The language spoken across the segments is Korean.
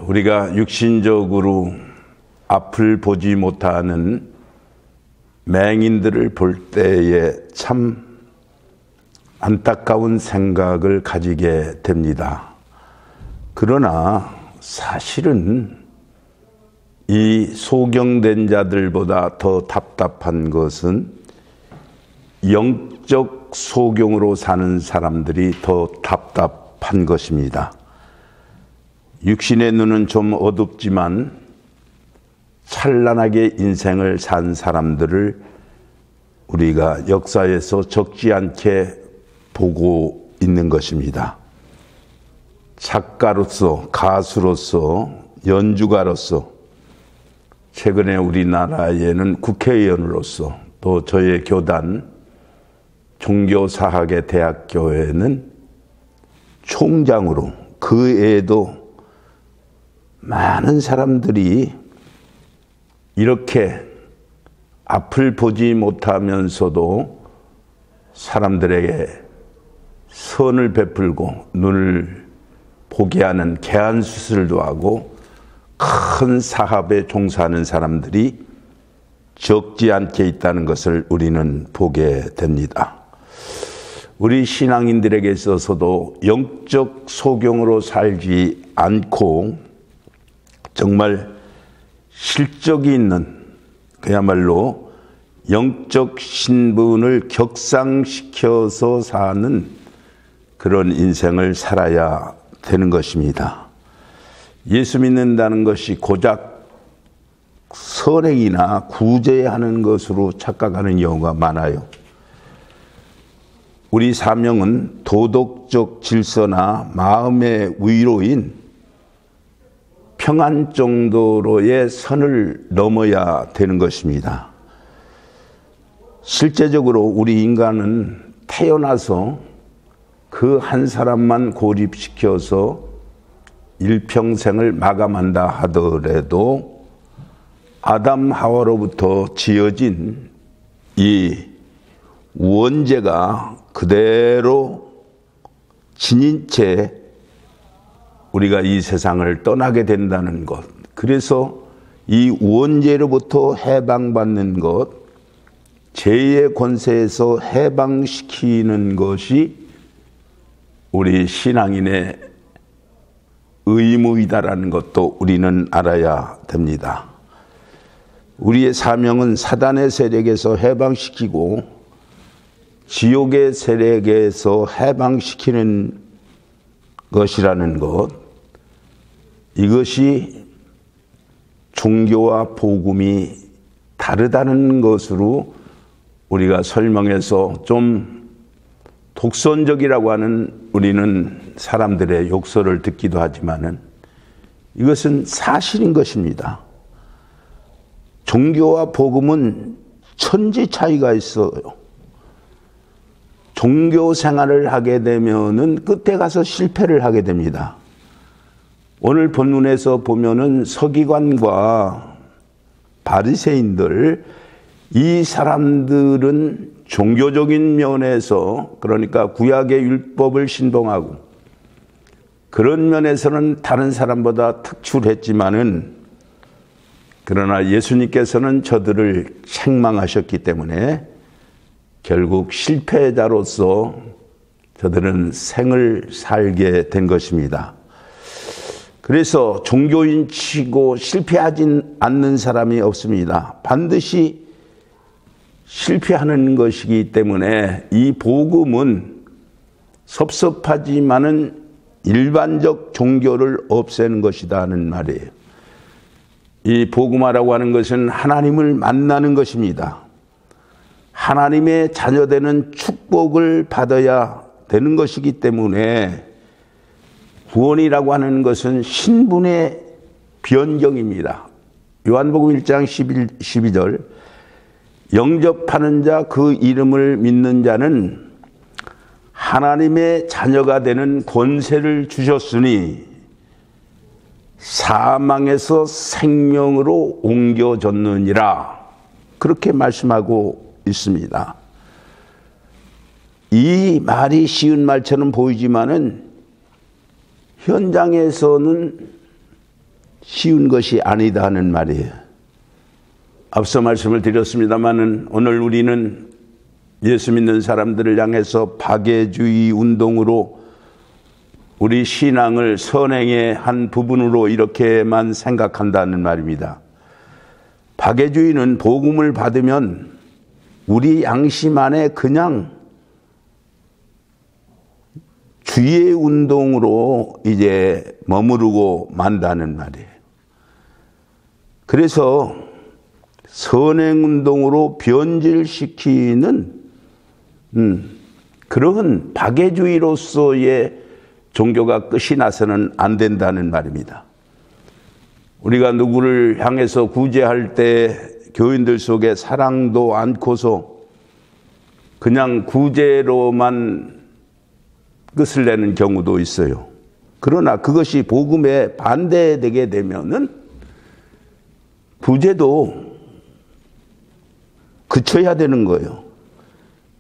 우리가 육신적으로 앞을 보지 못하는 맹인들을 볼 때에 참 안타까운 생각을 가지게 됩니다. 그러나 사실은 이 소경된 자들보다 더 답답한 것은 영적 소경으로 사는 사람들이 더 답답한 것입니다. 육신의 눈은 좀 어둡지만 찬란하게 인생을 산 사람들을 우리가 역사에서 적지 않게 보고 있는 것입니다. 작가로서, 가수로서, 연주가로서, 최근에 우리나라에는 국회의원으로서, 또 저의 교단 종교사학의 대학교에는 총장으로, 그 외에도 많은 사람들이 이렇게 앞을 보지 못하면서도 사람들에게 선을 베풀고 눈을 보게 하는 개안수술도 하고 큰 사업에 종사하는 사람들이 적지 않게 있다는 것을 우리는 보게 됩니다. 우리 신앙인들에게 있어서도 영적 소경으로 살지 않고 정말 실적이 있는, 그야말로 영적 신분을 격상시켜서 사는 그런 인생을 살아야 되는 것입니다. 예수 믿는다는 것이 고작 선행이나 구제하는 것으로 착각하는 경우가 많아요. 우리 사명은 도덕적 질서나 마음의 위로인 평안 정도로의 선을 넘어야 되는 것입니다. 실제적으로 우리 인간은 태어나서 그 한 사람만 고립시켜서 일평생을 마감한다 하더라도 아담 하와로부터 지어진 이 원죄가 그대로 지닌 채 우리가 이 세상을 떠나게 된다는 것, 그래서 이 원죄로부터 해방받는 것, 죄의 권세에서 해방시키는 것이 우리 신앙인의 의무이다라는 것도 우리는 알아야 됩니다. 우리의 사명은 사단의 세력에서 해방시키고 지옥의 세력에서 해방시키는 것이라는 것, 이것이 종교와 복음이 다르다는 것으로 우리가 설명해서 좀 독선적이라고 하는 우리는 사람들의 욕설을 듣기도 하지만은 이것은 사실인 것입니다. 종교와 복음은 천지 차이가 있어요. 종교 생활을 하게 되면은 끝에 가서 실패를 하게 됩니다. 오늘 본문에서 보면은 서기관과 바리새인들, 이 사람들은 종교적인 면에서, 그러니까 구약의 율법을 신봉하고 그런 면에서는 다른 사람보다 특출했지만은, 그러나 예수님께서는 저들을 책망하셨기 때문에 결국 실패자로서 저들은 생을 살게 된 것입니다. 그래서 종교인 치고 실패하진 않는 사람이 없습니다. 반드시 실패하는 것이기 때문에 이 복음은 섭섭하지만은 일반적 종교를 없애는 것이다 하는 말이에요. 이 복음화라고 하는 것은 하나님을 만나는 것입니다. 하나님의 자녀되는 축복을 받아야 되는 것이기 때문에 구원이라고 하는 것은 신분의 변경입니다. 요한복음 1장 12절 영접하는 자 그 이름을 믿는 자는 하나님의 자녀가 되는 권세를 주셨으니 사망에서 생명으로 옮겨졌느니라. 그렇게 말씀하고 있습니다. 이 말이 쉬운 말처럼 보이지만은 현장에서는 쉬운 것이 아니다 하는 말이에요. 앞서 말씀을 드렸습니다마는 오늘 우리는 예수 믿는 사람들을 향해서 박애주의 운동으로 우리 신앙을 선행의 한 부분으로 이렇게만 생각한다는 말입니다. 박애주의는 복음을 받으면 우리 양심 안에 그냥 주의 운동으로 이제 머무르고 만다는 말이에요. 그래서 선행 운동으로 변질시키는 그런 박애주의로서의 종교가 끝이 나서는 안 된다는 말입니다. 우리가 누구를 향해서 구제할 때 교인들 속에 사랑도 않고서 그냥 구제로만 끝을 내는 경우도 있어요. 그러나 그것이 복음에 반대되게 되면은 구제도 그쳐야 되는 거예요.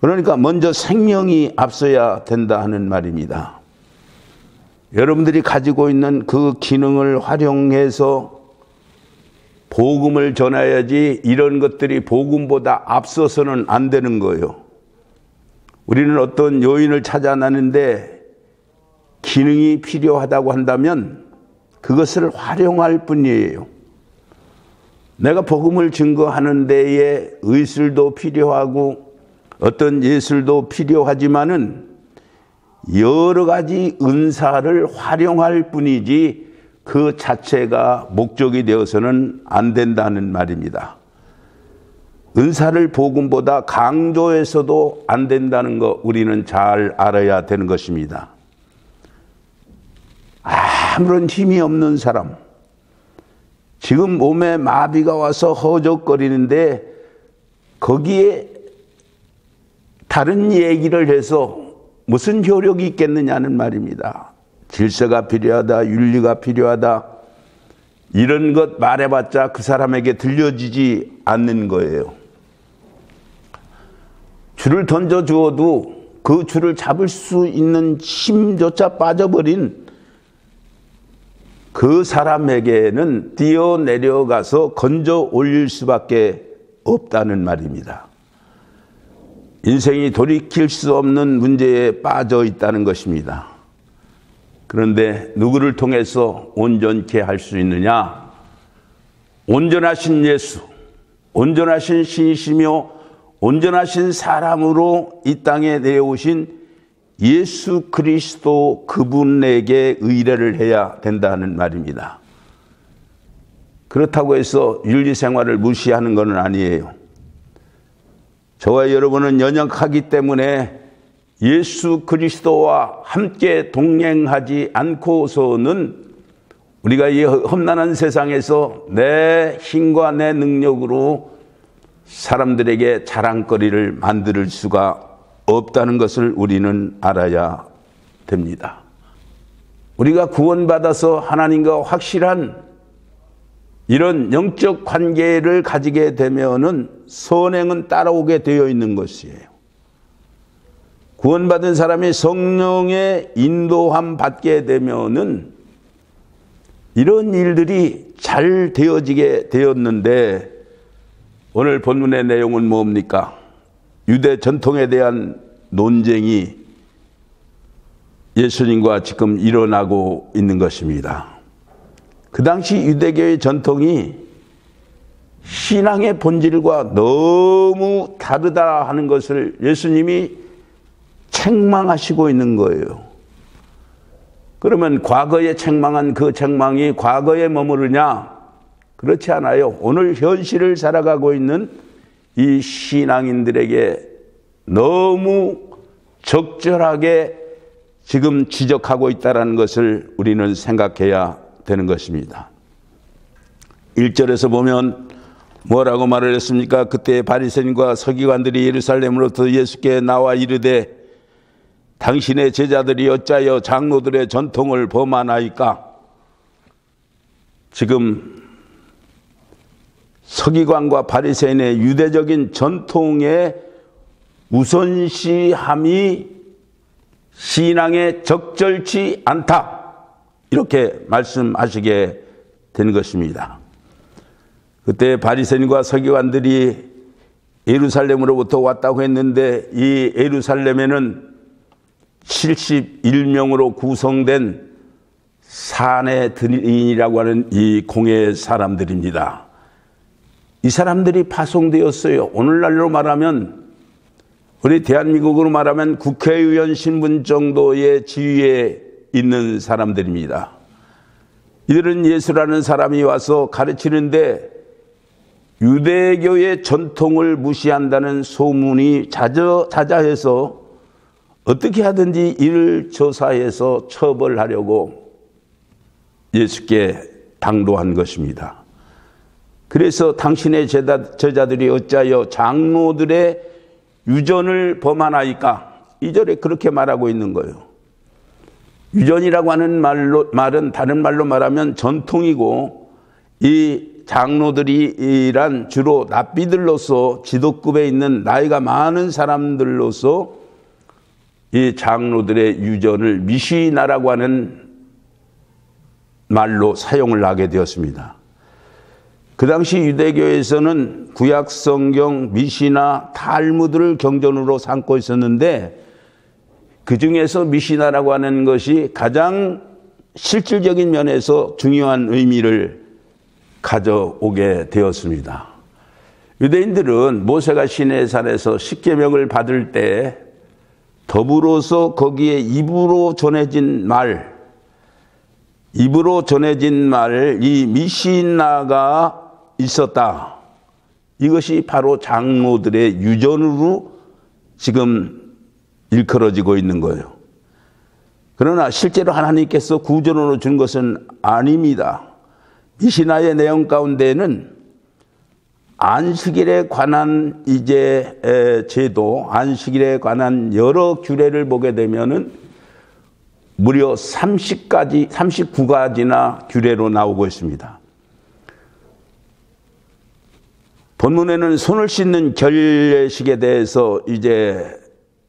그러니까 먼저 생명이 앞서야 된다 하는 말입니다. 여러분들이 가지고 있는 그 기능을 활용해서 복음을 전해야지 이런 것들이 복음보다 앞서서는 안 되는 거예요. 우리는 어떤 요인을 찾아내는데 기능이 필요하다고 한다면 그것을 활용할 뿐이에요. 내가 복음을 증거하는 데에 의술도 필요하고 어떤 예술도 필요하지만은 여러 가지 은사를 활용할 뿐이지 그 자체가 목적이 되어서는 안 된다는 말입니다. 은사를 복음보다 강조해서도 안 된다는 거 우리는 잘 알아야 되는 것입니다. 아무런 힘이 없는 사람, 지금 몸에 마비가 와서 허적거리는데 거기에 다른 얘기를 해서 무슨 효력이 있겠느냐는 말입니다. 질서가 필요하다, 윤리가 필요하다, 이런 것 말해봤자 그 사람에게 들려지지 않는 거예요. 줄을 던져주어도 그 줄을 잡을 수 있는 힘조차 빠져버린 그 사람에게는 뛰어내려가서 건져 올릴 수밖에 없다는 말입니다. 인생이 돌이킬 수 없는 문제에 빠져 있다는 것입니다. 그런데 누구를 통해서 온전케 할 수 있느냐? 온전하신 예수, 온전하신 신이시며 온전하신 사람으로 이 땅에 내려오신 예수 그리스도 그분에게 의뢰를 해야 된다는 말입니다. 그렇다고 해서 윤리생활을 무시하는 것은 아니에요. 저와 여러분은 연약하기 때문에 예수 그리스도와 함께 동행하지 않고서는 우리가 이 험난한 세상에서 내 힘과 내 능력으로 사람들에게 자랑거리를 만들 수가 없다는 것을 우리는 알아야 됩니다. 우리가 구원받아서 하나님과 확실한 이런 영적 관계를 가지게 되면은 선행은 따라오게 되어 있는 것이에요. 구원받은 사람이 성령의 인도함 받게 되면은 이런 일들이 잘 되어지게 되었는데 오늘 본문의 내용은 뭡니까? 유대 전통에 대한 논쟁이 예수님과 지금 일어나고 있는 것입니다. 그 당시 유대교의 전통이 신앙의 본질과 너무 다르다 하는 것을 예수님이 책망하시고 있는 거예요. 그러면 과거에 책망한 그 책망이 과거에 머무르냐? 그렇지 않아요. 오늘 현실을 살아가고 있는 이 신앙인들에게 너무 적절하게 지금 지적하고 있다는 것을 우리는 생각해야 되는 것입니다. 1절에서 보면 뭐라고 말을 했습니까? 그때 바리새인과 서기관들이 예루살렘으로부터 예수께 나와 이르되 당신의 제자들이 어찌하여 장로들의 전통을 범하나이까? 지금 서기관과 바리새인의 유대적인 전통에 우선시함이 신앙에 적절치 않다, 이렇게 말씀하시게 된 것입니다. 그때 바리새인과 서기관들이 예루살렘으로부터 왔다고 했는데, 이 예루살렘에는 71명으로 구성된 사내들인이라고 하는 이 공예 사람들입니다. 이 사람들이 파송되었어요. 오늘날로 말하면, 우리 대한민국으로 말하면 국회의원 신분 정도의 지위에 있는 사람들입니다. 이들은 예수라는 사람이 와서 가르치는데 유대교의 전통을 무시한다는 소문이 자자해서 어떻게 하든지 이를 조사해서 처벌하려고 예수께 당도한 것입니다. 그래서 당신의 제자들이 어찌하여 장로들의 유전을 범하나이까? 2절에 그렇게 말하고 있는 거예요. 유전이라고 하는 말은 다른 말로 말하면 전통이고, 이 장로들이란 주로 납비들로서 지도급에 있는 나이가 많은 사람들로서 이 장로들의 유전을 미시나라고 하는 말로 사용을 하게 되었습니다. 그 당시 유대교에서는 구약 성경, 미시나, 탈무드를 경전으로 삼고 있었는데, 그 중에서 미시나라고 하는 것이 가장 실질적인 면에서 중요한 의미를 가져오게 되었습니다. 유대인들은 모세가 시내산에서 십계명을 받을 때 더불어서 거기에 입으로 전해진 말, 이 미시나가 있었다. 이것이 바로 장로들의 유전으로 지금 일컬어지고 있는 거예요. 그러나 실제로 하나님께서 구전으로 준 것은 아닙니다. 미시나의 내용 가운데는 안식일에 관한 제도, 안식일에 관한 여러 규례를 보게 되면은 무려 39가지나 규례로 나오고 있습니다. 본문에는 손을 씻는 결례식에 대해서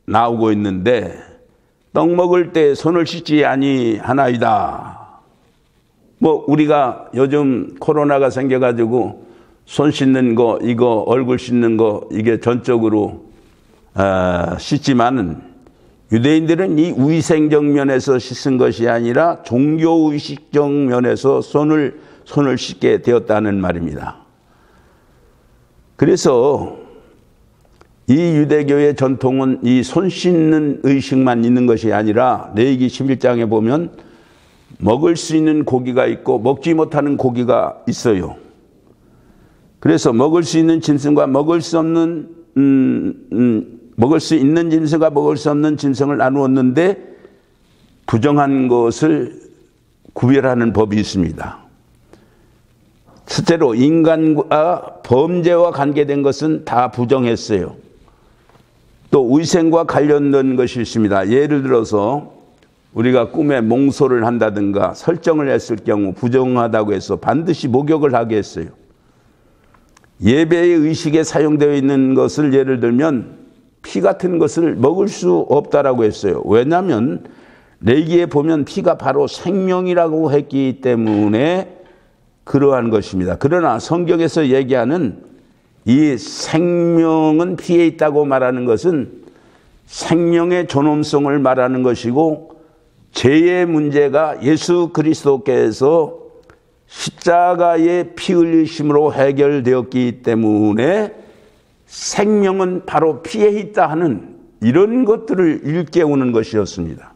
나오고 있는데, 떡 먹을 때 손을 씻지 아니하나이다. 우리가 요즘 코로나가 생겨가지고 손 씻는 거, 이거 얼굴 씻는 거, 이게 전적으로 씻지만은, 유대인들은 이 위생적 면에서 씻은 것이 아니라 종교의식적 면에서 손을 씻게 되었다는 말입니다. 그래서 이 유대교의 전통은 이 손 씻는 의식만 있는 것이 아니라 레위기 11장에 보면 먹을 수 있는 고기가 있고 먹지 못하는 고기가 있어요. 그래서 먹을 수 있는 짐승과 먹을 수 있는 짐승과 먹을 수 없는 짐승을 나누었는데, 부정한 것을 구별하는 법이 있습니다. 실제로 인간과 범죄와 관계된 것은 다 부정했어요. 또 위생과 관련된 것이 있습니다. 예를 들어서 우리가 꿈에 몽소를 한다든가 설정을 했을 경우 부정하다고 해서 반드시 목욕을 하게 했어요. 예배의 의식에 사용되어 있는 것을 예를 들면 피 같은 것을 먹을 수 없다라고 했어요. 왜냐하면 레위기에 보면 피가 바로 생명이라고 했기 때문에 그러한 것입니다. 그러나 성경에서 얘기하는 이 생명은 피에 있다고 말하는 것은 생명의 존엄성을 말하는 것이고, 죄의 문제가 예수 그리스도께서 십자가의 피 흘리심으로 해결되었기 때문에 생명은 바로 피에 있다 하는 이런 것들을 일깨우는 것이었습니다.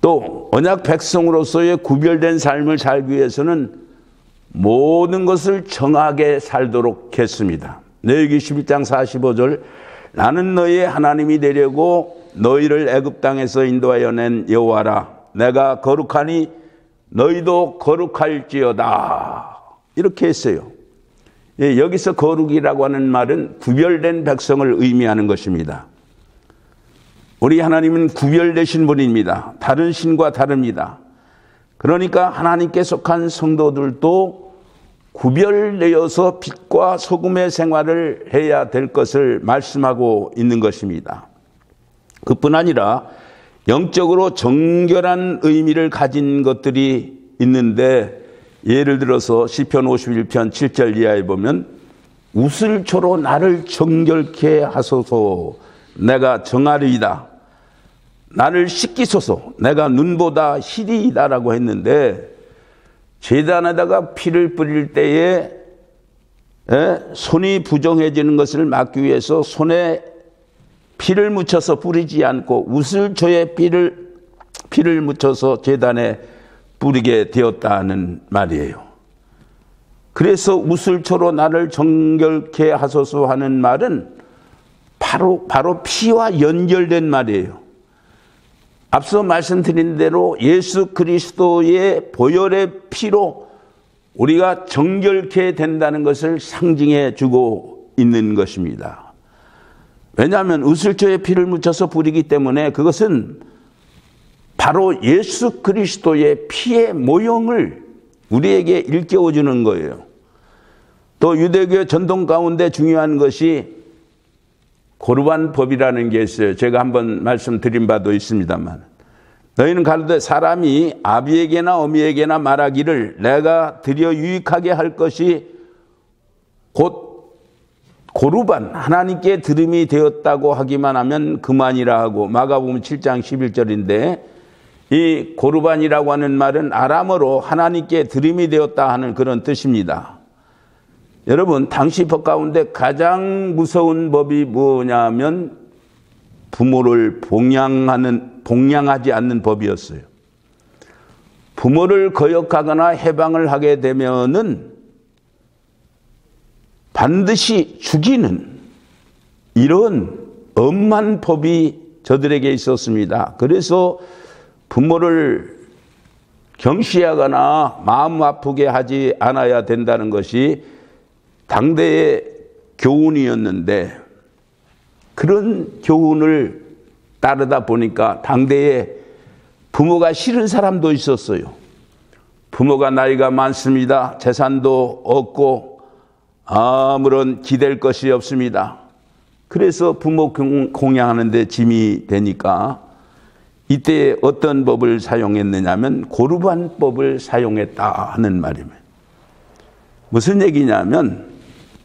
또 언약 백성으로서의 구별된 삶을 살기 위해서는 모든 것을 정하게 살도록 했습니다. 레위기 11장 45절, 나는 너희의 하나님이 되려고 너희를 애굽 땅에서 인도하여 낸 여호와라. 내가 거룩하니 너희도 거룩할지어다. 이렇게 했어요. 여기서 거룩이라고 하는 말은 구별된 백성을 의미하는 것입니다. 우리 하나님은 구별되신 분입니다. 다른 신과 다릅니다. 그러니까 하나님께 속한 성도들도 구별되어서 빛과 소금의 생활을 해야 될 것을 말씀하고 있는 것입니다. 그뿐 아니라 영적으로 정결한 의미를 가진 것들이 있는데, 예를 들어서 시편 51편 7절 이하에 보면 우슬초로 나를 정결케 하소서 내가 정하리이다. 나를 씻기소서 내가 눈보다 희리이다라고 했는데, 제단에다가 피를 뿌릴 때에 손이 부정해지는 것을 막기 위해서 손에 피를 묻혀서 뿌리지 않고 우슬초에 피를 묻혀서 제단에 뿌리게 되었다는 말이에요. 그래서 우슬초로 나를 정결케 하소서 하는 말은 바로 피와 연결된 말이에요. 앞서 말씀드린 대로 예수 그리스도의 보혈의 피로 우리가 정결케 된다는 것을 상징해 주고 있는 것입니다. 왜냐하면 우슬초에 피를 묻혀서 뿌리기 때문에 그것은 바로 예수 그리스도의 피의 모형을 우리에게 일깨워 주는 거예요. 또 유대교 전통 가운데 중요한 것이 고르반법이라는 게 있어요. 제가 한번 말씀드린 바도 있습니다만, 너희는 가로되 사람이 아비에게나 어미에게나 말하기를 내가 드려 유익하게 할 것이 곧 고르반 하나님께 드림이 되었다고 하기만 하면 그만이라 하고, 마가복음 7장 11절인데 이 고르반이라고 하는 말은 아람어로 하나님께 드림이 되었다 하는 그런 뜻입니다. 여러분, 당시 법 가운데 가장 무서운 법이 뭐냐면 부모를 봉양하지 않는 법이었어요. 부모를 거역하거나 해방을 하게 되면은 반드시 죽이는 이런 엄한 법이 저들에게 있었습니다. 그래서 부모를 경시하거나 마음 아프게 하지 않아야 된다는 것이 당대의 교훈이었는데, 그런 교훈을 따르다 보니까 당대에 부모가 싫은 사람도 있었어요. 부모가 나이가 많습니다. 재산도 없고 아무런 기댈 것이 없습니다. 그래서 부모 공양하는 데 짐이 되니까 이때 어떤 법을 사용했느냐면 고르반법을 사용했다 하는 말입니다. 무슨 얘기냐면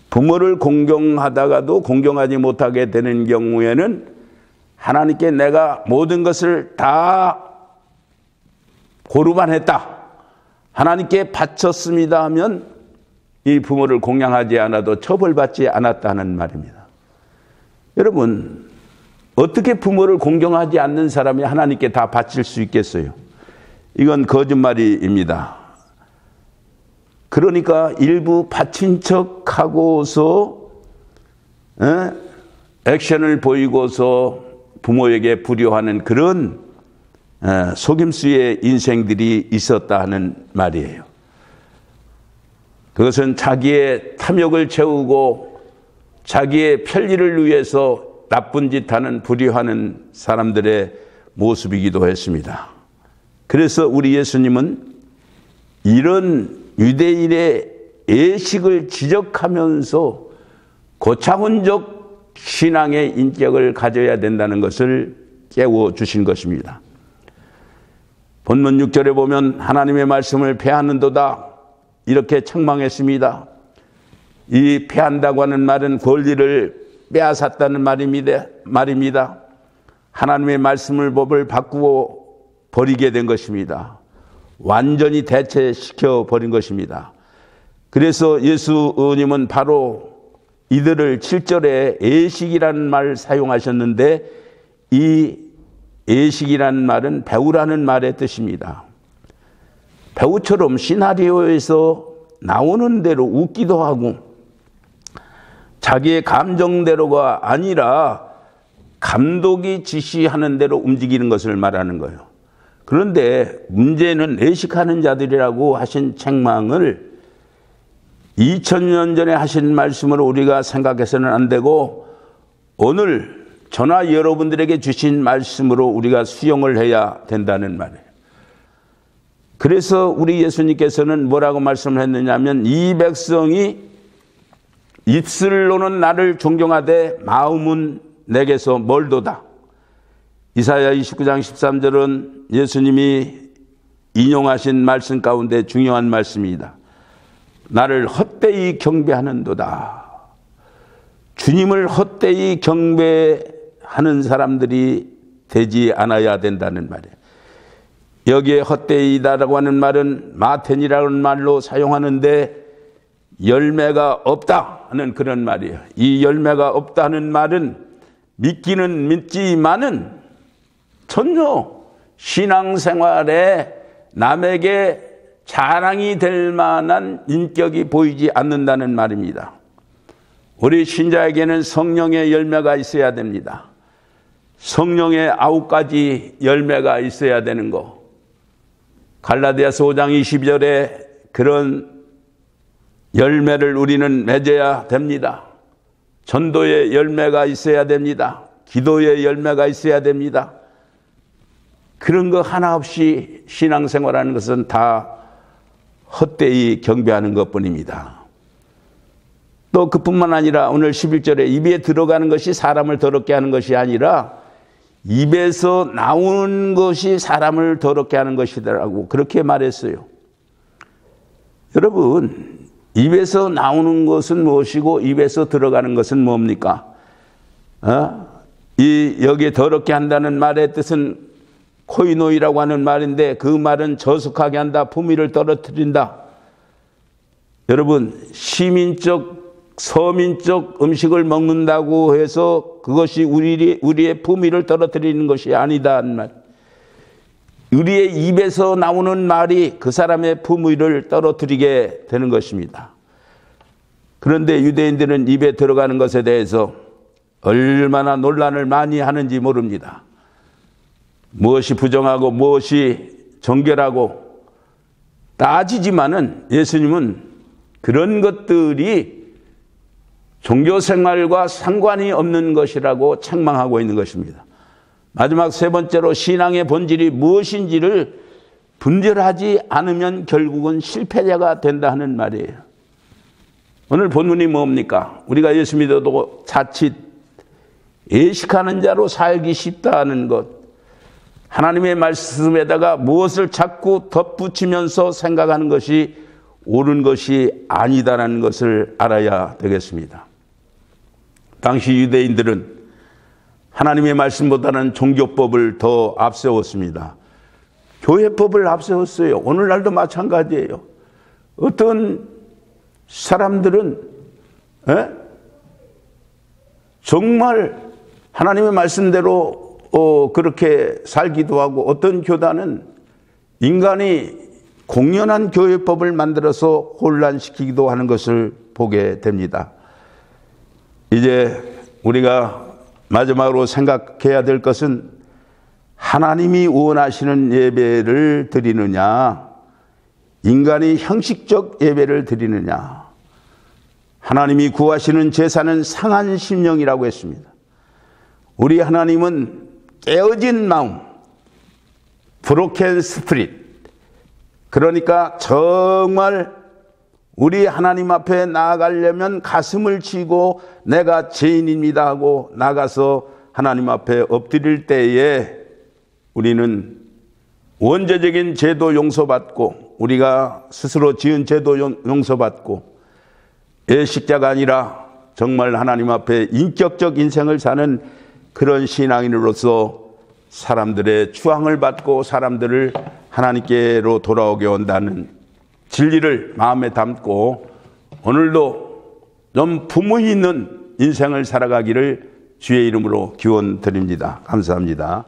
부모를 공경하다가도 공경하지 못하게 되는 경우에는 하나님께 내가 모든 것을 다 고르반했다, 하나님께 바쳤습니다 하면 이 부모를 공양하지 않아도 처벌받지 않았다는 말입니다. 여러분, 어떻게 부모를 공경하지 않는 사람이 하나님께 다 바칠 수 있겠어요? 이건 거짓말입니다. 그러니까 일부 바친 척하고서 액션을 보이고서 부모에게 불효하는 그런 속임수의 인생들이 있었다 하는 말이에요. 그것은 자기의 탐욕을 채우고 자기의 편리를 위해서 나쁜 짓 하는 불효하는 사람들의 모습이기도 했습니다. 그래서 우리 예수님은 이런 유대인의 예식을 지적하면서 고차원적 신앙의 인격을 가져야 된다는 것을 깨워주신 것입니다. 본문 6절에 보면 하나님의 말씀을 폐하는도다 이렇게 책망했습니다. 이 폐한다고 하는 말은 권리를 빼앗았다는 말입니다. 하나님의 말씀을 법을 바꾸어 버리게 된 것입니다. 완전히 대체시켜 버린 것입니다. 그래서 예수님은 바로 이들을 7절에 예식이라는 말을 사용하셨는데, 이 예식이라는 말은 배우라는 말의 뜻입니다. 배우처럼 시나리오에서 나오는 대로 웃기도 하고 자기의 감정대로가 아니라 감독이 지시하는 대로 움직이는 것을 말하는 거예요. 그런데 문제는 예식하는 자들이라고 하신 책망을 2000년 전에 하신 말씀으로 우리가 생각해서는 안 되고 오늘 저나 여러분들에게 주신 말씀으로 우리가 수용을 해야 된다는 말이에요. 그래서 우리 예수님께서는 뭐라고 말씀을 했느냐면 이 백성이 입술로는 나를 존경하되 마음은 내게서 멀도다. 이사야 29장 13절은 예수님이 인용하신 말씀 가운데 중요한 말씀입니다. 나를 헛되이 경배하는도다. 주님을 헛되이 경배하는 사람들이 되지 않아야 된다는 말이에요. 여기에 헛되이다라고 하는 말은 마텐이라는 말로 사용하는데 열매가 없다 하는 그런 말이에요. 이 열매가 없다는 말은 믿기는 믿지만은 전혀 신앙생활에 남에게 자랑이 될 만한 인격이 보이지 않는다는 말입니다. 우리 신자에게는 성령의 열매가 있어야 됩니다. 성령의 9가지 열매가 있어야 되는 거. 갈라디아서 5장 22절에 그런 열매를 우리는 맺어야 됩니다. 전도의 열매가 있어야 됩니다. 기도의 열매가 있어야 됩니다. 그런 거 하나 없이 신앙생활하는 것은 다 헛되이 경배하는 것뿐입니다. 또 그뿐만 아니라 오늘 11절에 입에 들어가는 것이 사람을 더럽게 하는 것이 아니라 입에서 나오는 것이 사람을 더럽게 하는 것이더라고 그렇게 말했어요. 여러분, 입에서 나오는 것은 무엇이고 입에서 들어가는 것은 뭡니까? 여기에 더럽게 한다는 말의 뜻은 코이노이라고 하는 말인데 그 말은 저속하게 한다, 품위를 떨어뜨린다. 여러분, 시민적, 서민적 음식을 먹는다고 해서 그것이 우리의 품위를 떨어뜨리는 것이 아니다는 말. 우리의 입에서 나오는 말이 그 사람의 품위를 떨어뜨리게 되는 것입니다. 그런데 유대인들은 입에 들어가는 것에 대해서 얼마나 논란을 많이 하는지 모릅니다. 무엇이 부정하고 무엇이 정결하고 따지지만은 예수님은 그런 것들이 종교생활과 상관이 없는 것이라고 책망하고 있는 것입니다. 마지막 세 번째로 신앙의 본질이 무엇인지를 분별하지 않으면 결국은 실패자가 된다 하는 말이에요. 오늘 본문이 뭡니까? 우리가 예수 믿어도 자칫 예식하는 자로 살기 쉽다는 것. 하나님의 말씀에다가 무엇을 자꾸 덧붙이면서 생각하는 것이 옳은 것이 아니다라는 것을 알아야 되겠습니다. 당시 유대인들은 하나님의 말씀보다는 종교법을 더 앞세웠습니다. 교회법을 앞세웠어요. 오늘날도 마찬가지예요. 어떤 사람들은 정말 하나님의 말씀대로 그렇게 살기도 하고 어떤 교단은 인간이 공연한 교회법을 만들어서 혼란시키기도 하는 것을 보게 됩니다. 이제 우리가 마지막으로 생각해야 될 것은 하나님이 원하시는 예배를 드리느냐, 인간이 형식적 예배를 드리느냐. 하나님이 구하시는 제사는 상한 심령이라고 했습니다. 우리 하나님은 깨어진 마음, 브로켄 스피릿, 그러니까 정말 우리 하나님 앞에 나아가려면 가슴을 치고 내가 죄인입니다 하고 나가서 하나님 앞에 엎드릴 때에 우리는 원죄적인 죄도 용서받고 우리가 스스로 지은 죄도 용서받고 예식자가 아니라 정말 하나님 앞에 인격적 인생을 사는 그런 신앙인으로서 사람들의 추앙을 받고 사람들을 하나님께로 돌아오게 한다는 진리를 마음에 담고 오늘도 좀 품위 있는 인생을 살아가기를 주의 이름으로 기원 드립니다. 감사합니다.